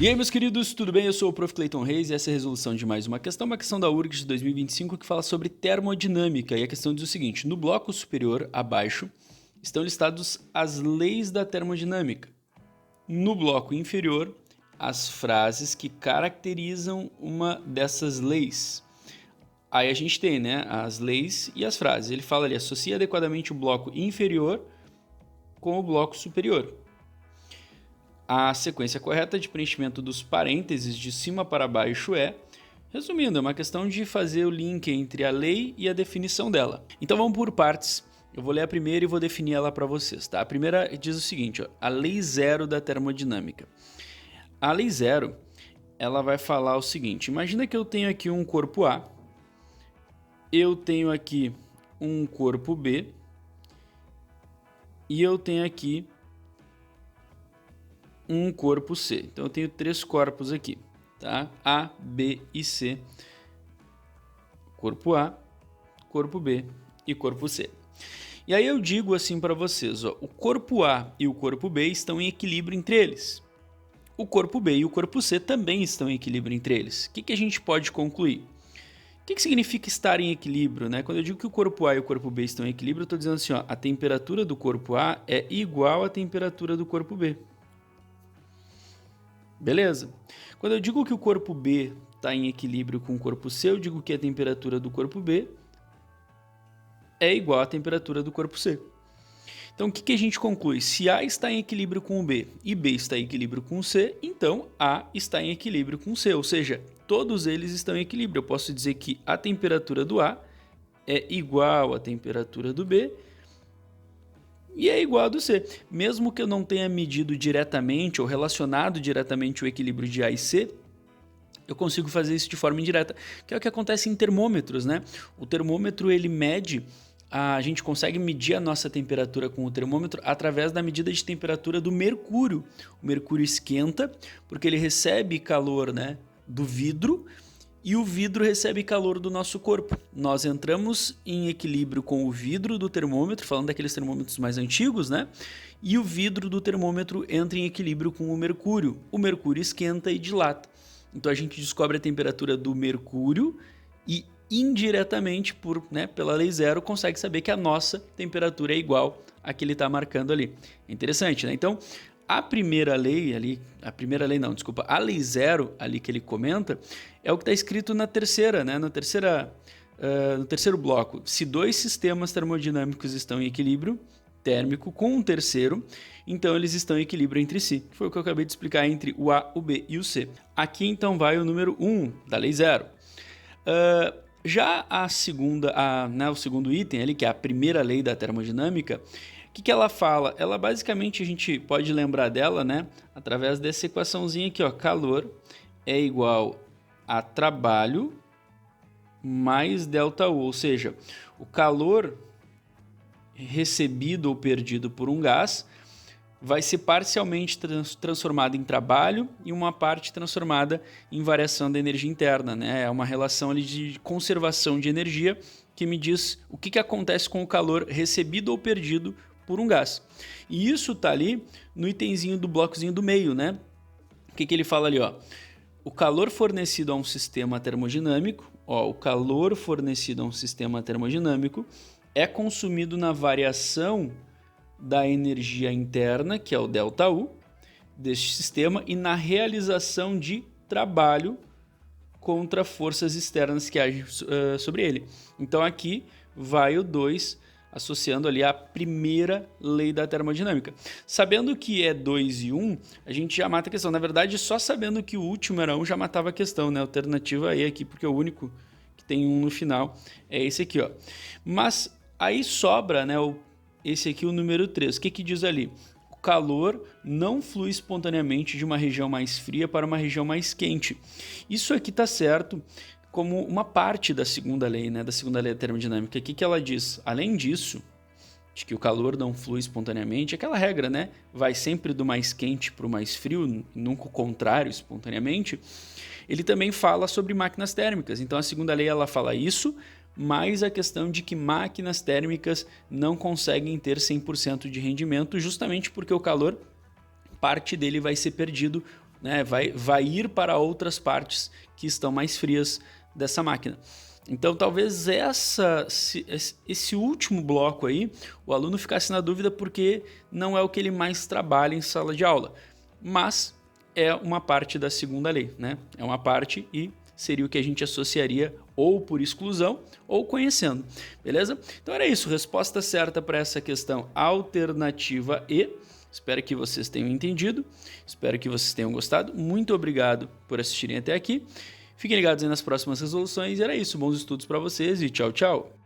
E aí, meus queridos, tudo bem? Eu sou o Prof. Clayton Reis e essa é a resolução de mais uma questão da URGS de 2025 que fala sobre termodinâmica. E a questão diz o seguinte: no bloco superior, abaixo, estão listados as leis da termodinâmica. No bloco inferior, as frases que caracterizam uma dessas leis. Aí a gente tem, né, as leis e as frases. Ele fala ali, associa adequadamente o bloco inferior com o bloco superior. A sequência correta de preenchimento dos parênteses de cima para baixo é, resumindo, é uma questão de fazer o link entre a lei e a definição dela. Então vamos por partes. Eu vou ler a primeira e vou definir ela para vocês, tá? A primeira diz o seguinte, ó, a lei zero da termodinâmica. A lei zero, ela vai falar o seguinte, imagina que eu tenho aqui um corpo A, eu tenho aqui um corpo B e eu tenho aqui um corpo C. Então eu tenho três corpos aqui, tá? A, B e C. Corpo A, corpo B e corpo C. E aí eu digo assim para vocês, ó, o corpo A e o corpo B estão em equilíbrio entre eles. O corpo B e o corpo C também estão em equilíbrio entre eles. O que a gente pode concluir? O que significa estar em equilíbrio, né? Quando eu digo que o corpo A e o corpo B estão em equilíbrio, eu estou dizendo assim, ó, a temperatura do corpo A é igual à temperatura do corpo B. Beleza? Quando eu digo que o corpo B está em equilíbrio com o corpo C, eu digo que a temperatura do corpo B é igual à temperatura do corpo C. Então, o que a gente conclui? Se A está em equilíbrio com o B e B está em equilíbrio com o C, então A está em equilíbrio com o C, ou seja, todos eles estão em equilíbrio. Eu posso dizer que a temperatura do A é igual à temperatura do B e é igual a do C. Mesmo que eu não tenha medido diretamente ou relacionado diretamente o equilíbrio de A e C, eu consigo fazer isso de forma indireta, que é o que acontece em termômetros, né? O termômetro, ele mede, a gente consegue medir a nossa temperatura com o termômetro através da medida de temperatura do mercúrio. O mercúrio esquenta porque ele recebe calor, né, do vidro, e o vidro recebe calor do nosso corpo. Nós entramos em equilíbrio com o vidro do termômetro, falando daqueles termômetros mais antigos, né? E o vidro do termômetro entra em equilíbrio com o mercúrio. O mercúrio esquenta e dilata. Então a gente descobre a temperatura do mercúrio e indiretamente, pela lei zero, consegue saber que a nossa temperatura é igual à que ele está marcando ali. É interessante, né? Então, a lei zero ali que ele comenta é o que está escrito na terceira, né? No terceiro bloco. Se dois sistemas termodinâmicos estão em equilíbrio térmico com um terceiro, então eles estão em equilíbrio entre si. Foi o que eu acabei de explicar entre o A, o B e o C. Aqui então vai o número 1 da lei zero. Já o segundo item ali, que é a primeira lei da termodinâmica, o que ela fala? Ela basicamente, a gente pode lembrar dela, né, através dessa equaçãozinha aqui, ó, calor é igual a trabalho mais ΔU, ou seja, o calor recebido ou perdido por um gás vai ser parcialmente transformado em trabalho e uma parte transformada em variação da energia interna, né? É uma relação ali de conservação de energia que me diz o que acontece com o calor recebido ou perdido por um gás. E isso tá ali no itemzinho do blocozinho do meio, né? O que ele fala ali, ó? O calor fornecido a um sistema termodinâmico, é consumido na variação da energia interna, que é o ΔU, deste sistema, e na realização de trabalho contra forças externas que agem sobre ele. Então aqui vai o 2, associando ali a primeira lei da termodinâmica. Sabendo que é 2 e 1, a gente já mata a questão. Na verdade, só sabendo que o último era 1 já matava a questão, né? A alternativa é aqui, porque o único que tem 1 no final é esse aqui, ó. Mas aí sobra, né, esse aqui, o número 3. O que diz ali? O calor não flui espontaneamente de uma região mais fria para uma região mais quente. Isso aqui está certo como uma parte da segunda lei, né, da segunda lei da termodinâmica. O que ela diz? Além disso, de que o calor não flui espontaneamente, aquela regra, né, vai sempre do mais quente para o mais frio, nunca o contrário, espontaneamente. Ele também fala sobre máquinas térmicas. Então a segunda lei ela fala isso, mais a questão de que máquinas térmicas não conseguem ter 100% de rendimento, justamente porque o calor, parte dele vai ser perdido né? Vai ir para outras partes que estão mais frias dessa máquina. Então, talvez esse último bloco aí, o aluno ficasse na dúvida porque não é o que ele mais trabalha em sala de aula, mas é uma parte da segunda lei, né? É uma parte e seria o que a gente associaria ou por exclusão ou conhecendo, beleza? Então era isso, resposta certa para essa questão, alternativa E. Espero que vocês tenham entendido, espero que vocês tenham gostado. Muito obrigado por assistirem até aqui. Fiquem ligados aí nas próximas resoluções. E era isso, bons estudos para vocês e tchau, tchau!